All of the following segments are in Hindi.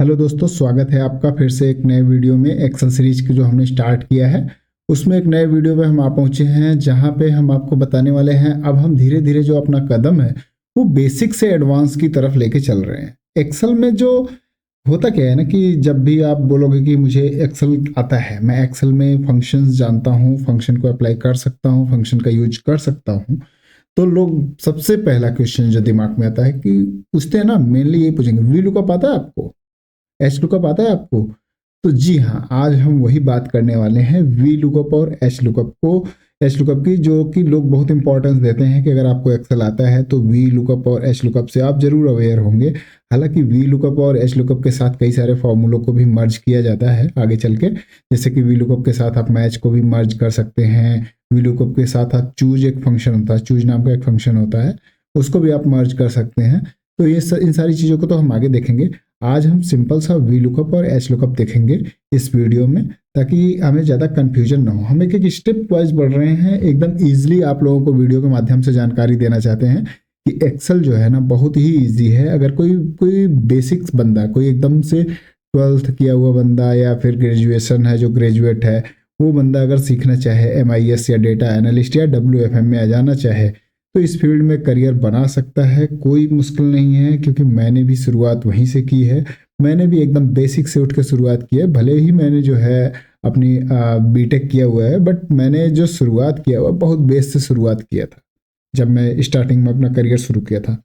हेलो दोस्तों, स्वागत है आपका फिर से एक नए वीडियो में। एक्सेल सीरीज की जो हमने स्टार्ट किया है उसमें एक नए वीडियो पे हम आ पहुंचे हैं, जहां पे हम आपको बताने वाले हैं अब हम धीरे धीरे जो अपना कदम है वो बेसिक से एडवांस की तरफ लेके चल रहे हैं। एक्सेल में जो होता क्या है ना कि जब भी आप बोलोगे कि मुझे एक्सेल आता है, मैं एक्सेल में फंक्शंस जानता हूँ, फंक्शन को अप्लाई कर सकता हूँ, फंक्शन का यूज कर सकता हूँ, तो लोग सबसे पहला क्वेश्चन जो दिमाग में आता है कि पूछते हैं ना, मेनली यही पूछेंगे, वी लुकअप आता है आपको? एच लुकअप आता है आपको? तो जी हाँ, आज हम वही बात करने वाले हैं, वी लुकअप और एच लुकअप को। एच लुकअप की जो कि लोग बहुत इंपॉर्टेंस देते हैं कि अगर आपको एक्सेल आता है तो वी लुकअप और एच लुकअप से आप जरूर अवेयर होंगे। हालांकि वी लुकअप और एच लुकअप के साथ कई सारे फॉर्मूलों को भी मर्ज किया जाता है आगे चल के। जैसे कि वी लुकअप के साथ आप मैच को भी मर्ज कर सकते हैं। वी लुकअप के साथ आप चूज, एक फंक्शन होता है, चूज नाम का एक फंक्शन होता है, उसको भी आप मर्ज कर सकते हैं। तो इन सारी चीज़ों को तो हम आगे देखेंगे। आज हम सिंपल सा वी लुकअप और एच लुकअप देखेंगे इस वीडियो में, ताकि हमें ज़्यादा कंफ्यूजन ना हो। हम एक एक स्टेप वाइज बढ़ रहे हैं, एकदम ईजिली आप लोगों को वीडियो के माध्यम से जानकारी देना चाहते हैं कि एक्सेल जो है ना बहुत ही ईजी है। अगर कोई कोई बेसिक्स बंदा, कोई एकदम से 12th किया हुआ बंदा या फिर ग्रेजुएशन है, जो ग्रेजुएट है, वो बंदा अगर सीखना चाहे MIS या डेटा एनालिस्ट या WFM में आ जाना चाहे तो इस फील्ड में करियर बना सकता है। कोई मुश्किल नहीं है, क्योंकि मैंने भी शुरुआत वहीं से की है। मैंने भी एकदम बेसिक से उठ के शुरुआत की है। भले ही मैंने जो है अपनी बीटेक किया हुआ है, बट मैंने जो शुरुआत किया हुआ बहुत बेस से शुरुआत किया था जब मैं स्टार्टिंग में अपना करियर शुरू किया था।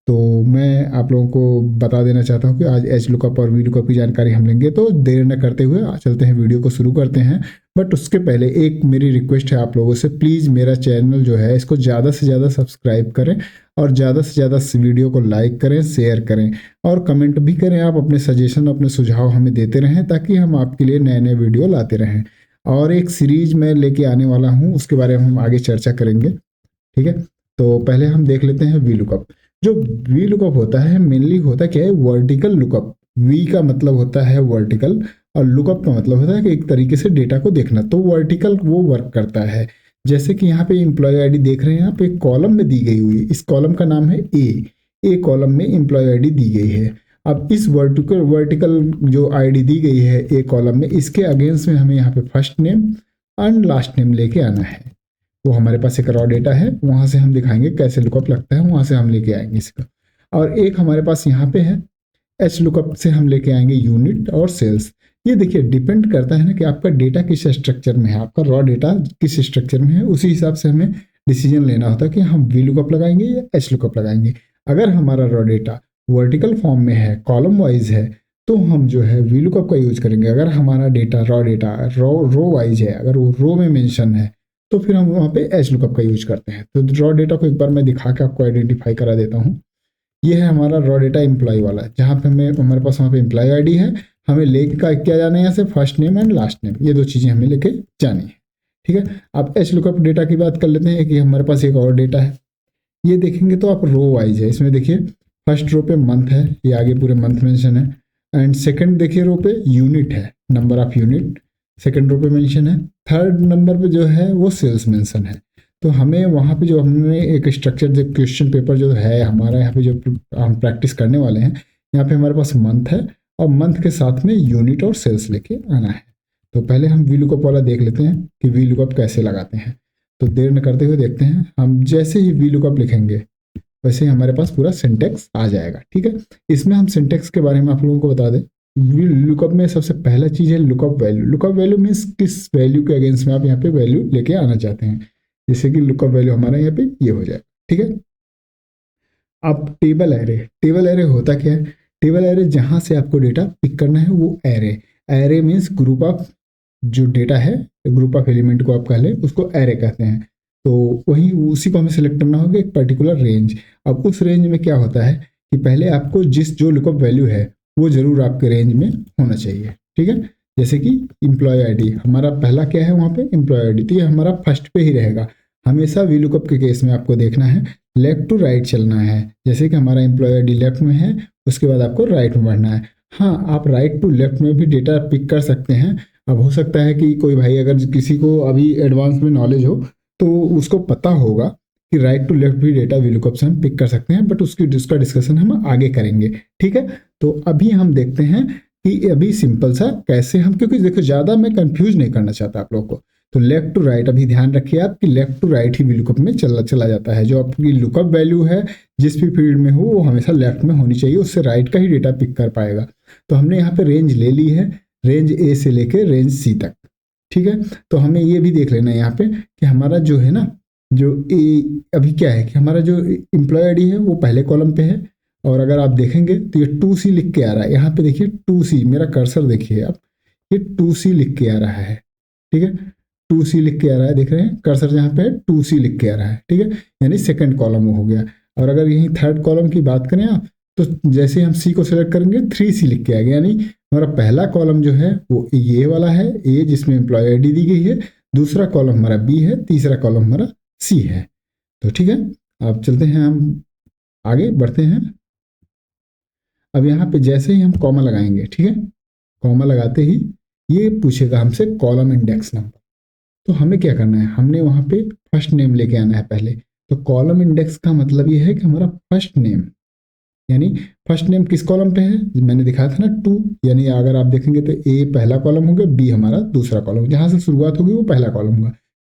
तो मैं आप लोगों को बता देना चाहता हूँ कि आज एच लुकअप और वी लुकअप की जानकारी हम लेंगे। तो देर न करते हुए चलते हैं, वीडियो को शुरू करते हैं। बट उसके पहले एक मेरी रिक्वेस्ट है आप लोगों से, प्लीज़ मेरा चैनल जो है इसको ज़्यादा से ज़्यादा सब्सक्राइब करें और ज़्यादा से ज़्यादा वीडियो को लाइक करें, शेयर करें और कमेंट भी करें। आप अपने सजेशन, अपने सुझाव हमें देते रहें, ताकि हम आपके लिए नए नए वीडियो लाते रहें। और एक सीरीज मैं लेके आने वाला हूँ, उसके बारे में हम आगे चर्चा करेंगे, ठीक है? तो पहले हम देख लेते हैं वी लुकअप। जो वी लुकअप होता है, मेनली होता क्या है, वर्टिकल लुकअप। वी का मतलब होता है वर्टिकल और लुकअप का मतलब होता है कि एक तरीके से डेटा को देखना। तो वर्टिकल वो वर्क करता है, जैसे कि यहाँ पे एम्प्लॉय आईडी देख रहे हैं आप, एक कॉलम में दी गई हुई, इस कॉलम का नाम है ए कॉलम में एम्प्लॉय आईडी दी गई है। अब इस वर्टिकल वर्टिकल जो आईडी दी गई है ए कॉलम में, इसके अगेंस्ट में हमें यहाँ पे first name and last name लेके आना है। वो हमारे पास एक रॉ डेटा है, वहां से हम दिखाएंगे कैसे लुकअप लगता है, वहां से हम लेके आएंगे इसका। और एक हमारे पास यहाँ पे है, एच लुकअप से हम लेके आएंगे यूनिट और सेल्स। ये देखिए, डिपेंड करता है ना कि आपका डेटा किस स्ट्रक्चर में है, आपका रॉ डेटा किस स्ट्रक्चर में है, उसी हिसाब से हमें डिसीजन लेना होता है कि हम वी लुकअप लगाएंगे या एच लुकअप लगाएंगे। अगर हमारा रॉ डेटा वर्टिकल फॉर्म में है, कॉलम वाइज है, तो हम जो है वी लुकअप का यूज करेंगे। अगर हमारा डेटा रो वाइज है, अगर वो रो में मेंशन है, तो फिर हम वहाँ पे एच लुकअप का यूज करते हैं। तो रॉ डेटा को एक बार मैं दिखा के आपको आइडेंटिफाई करा देता हूँ। ये है हमारा रॉ डेटा एम्प्लॉय वाला, जहाँ पे हमारे पास वहाँ पे एम्प्लॉय आईडी है। हमें लेके क्या जाना है यहाँ से, first name and last name, ये दो चीज़ें हमें लेके जानी है, ठीक है? अब एच लुकअप डेटा की बात कर लेते हैं कि हमारे पास एक और डेटा है। ये देखेंगे तो आप रो वाइज है, इसमें देखिए फर्स्ट रो पे मंथ है, ये आगे पूरे मंथ मेंशन है। एंड सेकंड देखिए रो पे यूनिट है, number of unit second row पे मेंशन है। थर्ड नंबर पे जो है वो सेल्स मेंशन है। तो हमें वहाँ पे जो हमने एक स्ट्रक्चर, जो क्वेश्चन पेपर जो है हमारा, यहाँ पे जो हम प्रैक्टिस करने वाले हैं, यहाँ पे हमारे पास मंथ है और मंथ के साथ में यूनिट और सेल्स लेके आना है। तो पहले हम वी लुकअप वाला देख लेते हैं कि वी लुकअप कैसे लगाते हैं। तो देर न करते हुए देखते हैं। हम जैसे ही वी लुकअप लिखेंगे वैसे ही हमारे पास पूरा सिंटेक्स आ जाएगा, ठीक है? इसमें हम सिंटेक्स के बारे में आप लोगों को बता दें। लुकअप में सबसे पहला चीज है lookup value. Lookup value means किस वैल्यू के अगेंस्ट में आप यहाँ पे वैल्यू लेके आना चाहते हैं। जैसे कि लुकअप वैल्यू हमारा यहाँ पे ये हो जाए, ठीक है? अब टेबल एरे। टेबल एरे होता क्या है? टेबल एरे जहां से आपको डेटा पिक करना है वो array. Array means group of जो डेटा है, ग्रुप ऑफ एलिमेंट को आप कह लें, उसको एरे कहते हैं। तो वही उसी को हमें सेलेक्ट करना होगा, एक पर्टिकुलर रेंज। अब उस रेंज में क्या होता है कि पहले आपको जो लुकअप वैल्यू है वो जरूर आपके रेंज में होना चाहिए, ठीक है? जैसे कि एम्प्लॉय आईडी हमारा पहला क्या है वहाँ पे, एम्प्लॉय आईडी, तो ये हमारा फर्स्ट पे ही रहेगा। हमेशा वी लुकअप के केस में आपको देखना है लेफ्ट टू राइट चलना है। जैसे कि हमारा एम्प्लॉय आईडी लेफ्ट में है, उसके बाद आपको राइट में बढ़ना है। हाँ, आप राइट टू लेफ्ट में भी डेटा पिक कर सकते हैं। अब हो सकता है कि कोई भाई, अगर किसी को अभी एडवांस में नॉलेज हो, तो उसको पता होगा कि राइट टू लेफ्ट भी डेटा वीलुकअप से हम पिक कर सकते हैं, बट उसका डिस्कशन हम आगे करेंगे। ठीक है, तो अभी हम देखते हैं कि अभी सिंपल सा कैसे हम, क्योंकि देखो ज़्यादा मैं कंफ्यूज नहीं करना चाहता आप लोगों को। तो लेफ्ट टू राइट अभी ध्यान रखिए आप कि लेफ्ट टू राइट ही वीलुकअप में चला जाता है। जो आपकी लुकअप वैल्यू है जिस भी फील्ड में हो वो हमेशा लेफ्ट में होनी चाहिए, उससे राइट का ही डेटा पिक कर पाएगा। तो हमने यहाँ पे रेंज ले ली है, रेंज ए से लेके रेंज सी तक। ठीक है, तो हमें ये भी देख लेना है यहाँ पे कि हमारा जो है ना, जो अभी क्या है कि हमारा जो एम्प्लॉय आईडी है वो पहले कॉलम पे है, और अगर आप देखेंगे तो ये 2C लिख के आ रहा है। यहाँ पे देखिए 2C, मेरा कर्सर देखिए आप, ये 2C लिख के आ रहा है। ठीक है, 2C लिख के आ रहा है, देख रहे हैं कर्सर जहाँ पे 2C लिख के आ रहा है। ठीक है, यानी सेकंड कॉलम हो गया। और अगर यही थर्ड कॉलम की बात करें आप, तो जैसे हम सी को सिलेक्ट करेंगे 3C लिख के आ गया, यानी हमारा पहला कॉलम जो है वो ये वाला है, ए जिसमें एम्प्लॉय आईडी दी गई है, दूसरा कॉलम हमारा बी है, तीसरा कॉलम हमारा सी है। तो ठीक है, अब चलते हैं, हम आगे बढ़ते हैं। अब यहाँ पे जैसे ही हम कॉमा लगाएंगे, ठीक है, कॉमा लगाते ही ये पूछेगा हमसे कॉलम इंडेक्स नंबर। तो हमें क्या करना है, हमने वहाँ पे फर्स्ट नेम लेके आना है पहले। तो कॉलम इंडेक्स का मतलब ये है कि हमारा फर्स्ट नेम, यानी फर्स्ट नेम किस कॉलम पे है, मैंने दिखाया था ना 2, यानी अगर आप देखेंगे तो ए पहला कॉलम होगा, बी हमारा दूसरा कॉलम, जहाँ से शुरुआत होगी वो पहला कॉलम होगा।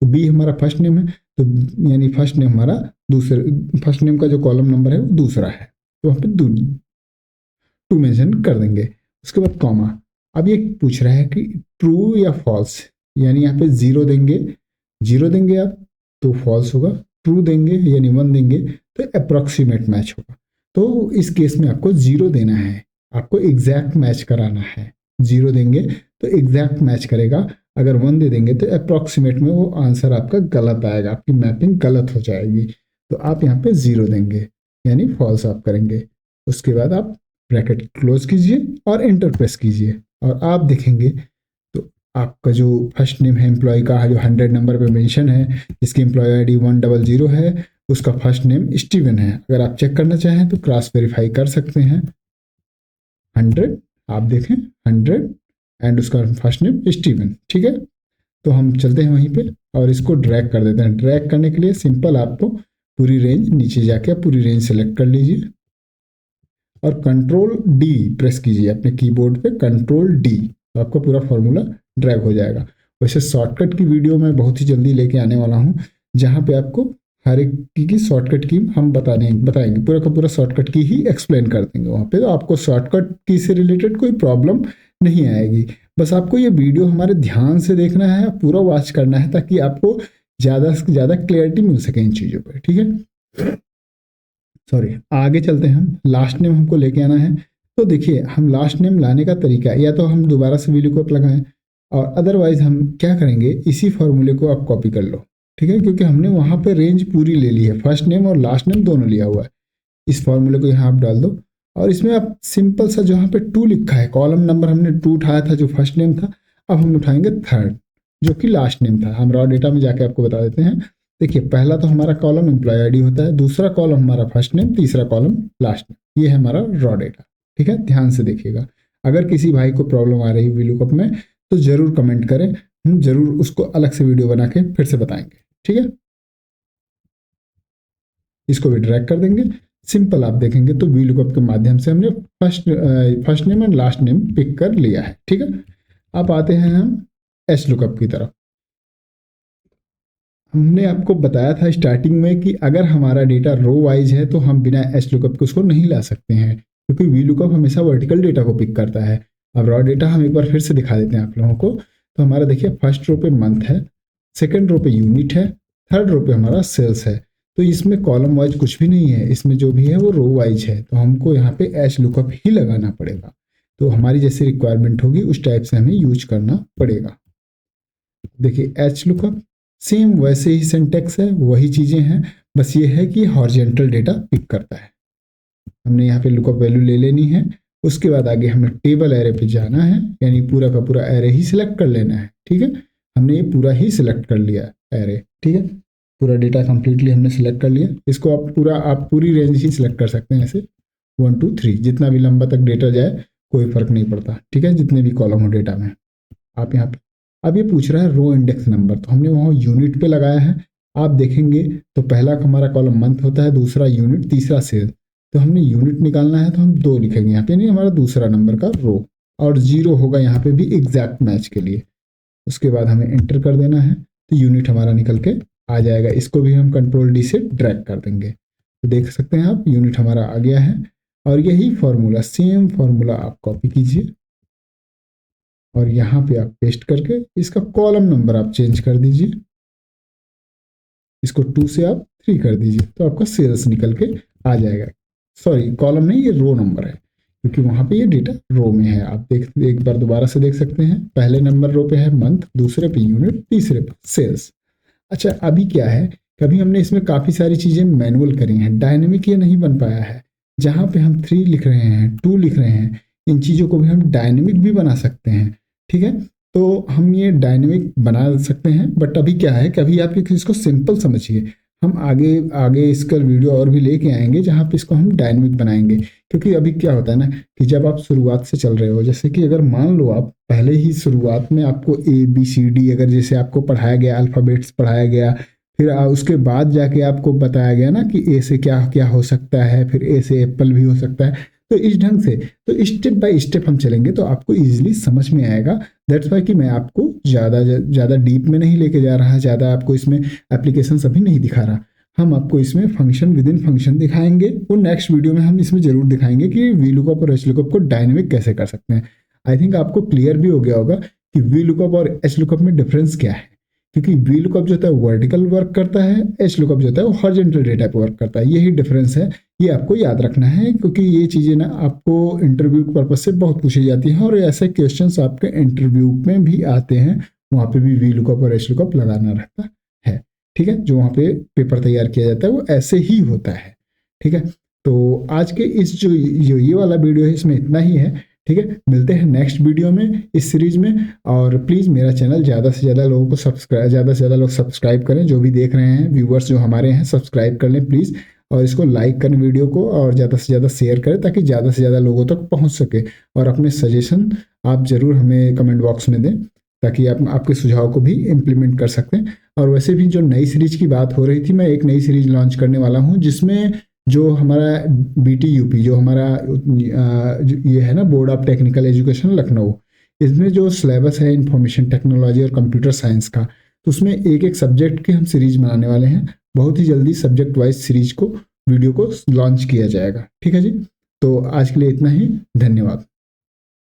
तो बी हमारा फर्स्ट नेम है, तो यानी फर्स्ट नेम हमारा दूसरे, फर्स्ट नेम का जो कॉलम नंबर है वो दूसरा है, तो वहाँ पे 2 मेंशन कर देंगे। उसके बाद कॉमा। अब ये पूछ रहा है कि ट्रू या फॉल्स, यानी यहाँ पे 0 देंगे, 0 देंगे आप तो फॉल्स होगा, ट्रू देंगे यानी 1 देंगे तो अप्रॉक्सीमेट मैच होगा। तो इस केस में आपको 0 देना है, आपको एग्जैक्ट मैच कराना है। 0 देंगे तो एग्जैक्ट मैच करेगा, अगर 1 दे देंगे तो अप्रॉक्सीमेट में वो आंसर आपका गलत आएगा, आपकी मैपिंग गलत हो जाएगी। तो आप यहाँ पे 0 देंगे यानी फॉल्स आप करेंगे। उसके बाद आप ब्रैकेट क्लोज कीजिए और एंटर प्रेस कीजिए, और आप देखेंगे तो आपका जो फर्स्ट नेम है एम्प्लॉय का, जो 100 नंबर पे मेंशन है, जिसकी एम्प्लॉय आईडी 100 है, उसका फर्स्ट नेम स्टीवन है। अगर आप चेक करना चाहें तो क्रॉस वेरीफाई कर सकते हैं। 100, आप देखें 100 एंड उसका फर्स्ट नेम स्टीवन। ठीक है, तो हम चलते हैं वहीं पे और इसको ड्रैग कर देते हैं। ड्रैग करने के लिए सिंपल आपको पूरी रेंज नीचे जाके पूरी रेंज सेलेक्ट कर लीजिए और कंट्रोल डी प्रेस कीजिए अपने कीबोर्ड पे, कंट्रोल डी, तो आपका पूरा फॉर्मूला ड्रैग हो जाएगा। वैसे शॉर्टकट की वीडियो मैं बहुत ही जल्दी लेके आने वाला हूँ, जहाँ पे आपको हर एक की शॉर्टकट की हम बताएंगे, पूरा का पूरा शॉर्टकट की ही एक्सप्लेन कर देंगे वहाँ पे। तो आपको शॉर्टकट की से रिलेटेड कोई प्रॉब्लम नहीं आएगी। बस आपको ये वीडियो हमारे ध्यान से देखना है, पूरा वॉच करना है, ताकि आपको ज़्यादा से ज़्यादा क्लियरिटी मिल सके इन चीज़ों पर। ठीक है, सॉरी, आगे चलते हैं। हम लास्ट नेम हमको लेके आना है। तो देखिए, हम लास्ट नेम लाने का तरीका, या तो हम दोबारा से VLOOKUP लगाएं, और अदरवाइज हम क्या करेंगे, इसी फॉर्मूले को आप कॉपी कर लो। ठीक है, क्योंकि हमने वहाँ पे रेंज पूरी ले ली है, फर्स्ट नेम और लास्ट नेम दोनों लिया हुआ है। इस फॉर्मूले को यहाँ आप डाल दो, और इसमें आप सिंपल सा जहाँ पे 2 लिखा है, कॉलम नंबर हमने 2 उठाया था जो फर्स्ट नेम था, अब हम उठाएंगे 3rd जो कि लास्ट नेम था। हम रॉ डेटा में जाके आपको बता देते हैं। देखिए, पहला तो हमारा कॉलम एम्प्लॉय आईडी होता है, दूसरा कॉलम हमारा फर्स्ट नेम, तीसरा कॉलम लास्ट नेम। ये है हमारा रॉ डेटा। ठीक है, ध्यान से देखिएगा। अगर किसी भाई को प्रॉब्लम आ रही है VLOOKUP में तो जरूर कमेंट करें, हम जरूर उसको अलग से वीडियो बना के फिर से बताएंगे। ठीक है, इसको भी ड्रैग कर देंगे। सिंपल आप देखेंगे तो VLOOKUP के माध्यम से हमने first name and last name pick कर लिया है। ठीक है, अब आते हैं हम HLOOKUP की तरफ। हमने आपको बताया था स्टार्टिंग में कि अगर हमारा डेटा रो वाइज है तो हम बिना HLOOKUP के उसको नहीं ला सकते हैं, क्योंकि VLOOKUP हमेशा वर्टिकल डेटा को पिक करता है। अब रॉ डेटा हम एक बार फिर से दिखा देते हैं आप लोगों को। तो हमारा देखिए, फर्स्ट रो पे मंथ है, सेकंड रो पे यूनिट है, थर्ड रो पे हमारा सेल्स है। तो इसमें कॉलम वाइज कुछ भी नहीं है, इसमें जो भी है वो रो वाइज है। तो हमको यहाँ पे HLOOKUP ही लगाना पड़ेगा। तो हमारी जैसी रिक्वायरमेंट होगी उस टाइप से हमें यूज करना पड़ेगा। देखिए, HLOOKUP सेम वैसे ही सिंटेक्स है, वही चीज़ें हैं, बस ये है कि हॉरिजॉन्टल डेटा पिक करता है। हमने यहाँ पे लुकअप वैल्यू ले लेनी है। उसके बाद आगे हमें टेबल एरे पे जाना है, यानी पूरा का पूरा एरे ही सिलेक्ट कर लेना है। ठीक है, हमने ये पूरा ही सिलेक्ट कर लिया एरे। ठीक है, पूरा डेटा कंप्लीटली हमने सिलेक्ट कर लिया। इसको आप पूरी रेंज ही सिलेक्ट कर सकते हैं, ऐसे 1 2 3 जितना भी लंबा तक डेटा जाए कोई फर्क नहीं पड़ता। ठीक है, जितने भी कॉलम हो डेटा में आप यहाँ पे। अब ये पूछ रहा है रो इंडेक्स नंबर, तो हमने वहाँ यूनिट पे लगाया है, आप देखेंगे तो पहला हमारा कॉलम मंथ होता है, दूसरा यूनिट, तीसरा सेल। तो हमने यूनिट निकालना है तो हम 2 लिखेंगे यहाँ पे, नहीं हमारा दूसरा नंबर का रो, और 0 होगा यहाँ पे भी एग्जैक्ट मैच के लिए। उसके बाद हमें एंटर कर देना है तो यूनिट हमारा निकल के आ जाएगा। इसको भी हम कंट्रोल डी से ड्रैग कर देंगे तो देख सकते हैं आप यूनिट हमारा आ गया है। और यही फॉर्मूला, सेम फॉर्मूला आप कॉपी कीजिए और यहाँ पे आप पेस्ट करके इसका कॉलम नंबर आप चेंज कर दीजिए, इसको 2 से आप 3 कर दीजिए तो आपका सेल्स निकल के आ जाएगा। सॉरी, कॉलम नहीं, ये रो नंबर है क्योंकि वहां पे ये डेटा रो में है। आप एक बार दोबारा से देख सकते हैं, पहले नंबर रो पे है मंथ, दूसरे पे यूनिट, तीसरे पे सेल्स। अच्छा, अभी क्या है, कभी हमने इसमें काफ़ी सारी चीज़ें मैनुअल करी हैं, डायनेमिक ये नहीं बन पाया है। जहाँ पे हम 3 लिख रहे हैं, 2 लिख रहे हैं, इन चीज़ों को भी हम डायनेमिक भी बना सकते हैं। ठीक है, तो हम ये डायनेमिक बना सकते हैं, बट अभी क्या है, कभी आप इसको सिंपल समझिए। हम आगे आगे इसका वीडियो और भी लेके आएंगे जहाँ पे इसको हम डायनेमिक बनाएंगे। क्योंकि अभी क्या होता है ना कि जब आप शुरुआत से चल रहे हो, जैसे कि अगर मान लो आप पहले ही शुरुआत में आपको ABCD अगर जैसे आपको पढ़ाया गया, अल्फ़ाबेट्स पढ़ाया गया, फिर उसके बाद जाके आपको बताया गया ना कि ए से क्या क्या हो सकता है, फिर ए से एप्पल भी हो सकता है। तो इस ढंग से तो स्टेप बाय स्टेप हम चलेंगे तो आपको इजीली समझ में आएगा। दैट्स वाई कि मैं आपको ज़्यादा डीप में नहीं लेके जा रहा, ज़्यादा आपको इसमें एप्लीकेशन अभी नहीं दिखा रहा। हम आपको इसमें फंक्शन विद इन फंक्शन दिखाएंगे, वो नेक्स्ट वीडियो में हम इसमें जरूर दिखाएंगे कि VLOOKUP और HLOOKUP को डायनेमिक कैसे कर सकते हैं। आई थिंक आपको क्लियर भी हो गया होगा कि VLOOKUP और HLOOKUP में डिफरेंस क्या है। क्योंकि VLOOKUP जो होता है वर्टिकल वर्क करता है, HLOOKUP जो होता है वो हॉरिजॉन्टल डेटा पे वर्क करता है। यही डिफरेंस है, ये आपको याद रखना है क्योंकि ये चीज़ें ना आपको इंटरव्यू के पर्पज से बहुत पूछी जाती हैं और ऐसे क्वेश्चंस आपके इंटरव्यू में भी आते हैं। वहाँ पे भी VLOOKUP और HLOOKUP लगाना रहता है। ठीक है, जो वहाँ पे पेपर तैयार किया जाता है वो ऐसे ही होता है। ठीक है, तो आज के इस जो ये वाला वीडियो है इसमें इतना ही है। ठीक है, मिलते हैं नेक्स्ट वीडियो में इस सीरीज में। और प्लीज़ मेरा चैनल ज़्यादा से ज़्यादा लोगों को ज़्यादा से ज़्यादा लोग सब्सक्राइब करें, जो भी देख रहे हैं व्यूवर्स जो हमारे हैं सब्सक्राइब कर लें प्लीज़। और इसको लाइक करें वीडियो को और ज़्यादा से ज़्यादा शेयर करें ताकि ज़्यादा से ज़्यादा लोगों तक पहुँच सके। और अपने सजेशन आप ज़रूर हमें कमेंट बॉक्स में दें ताकि आप आपके सुझाव को भी इम्प्लीमेंट कर सकते हैं। और वैसे भी जो नई सीरीज की बात हो रही थी, मैं एक नई सीरीज लॉन्च करने वाला हूँ जिसमें जो हमारा BTUP जो हमारा ये है ना, board of technical education Lucknow, इसमें जो सिलेबस है इंफॉर्मेशन टेक्नोलॉजी और कंप्यूटर साइंस का, तो उसमें एक एक सब्जेक्ट की हम सीरीज बनाने वाले हैं। बहुत ही जल्दी सब्जेक्ट वाइज सीरीज को वीडियो को लॉन्च किया जाएगा। ठीक है जी, तो आज के लिए इतना ही, धन्यवाद।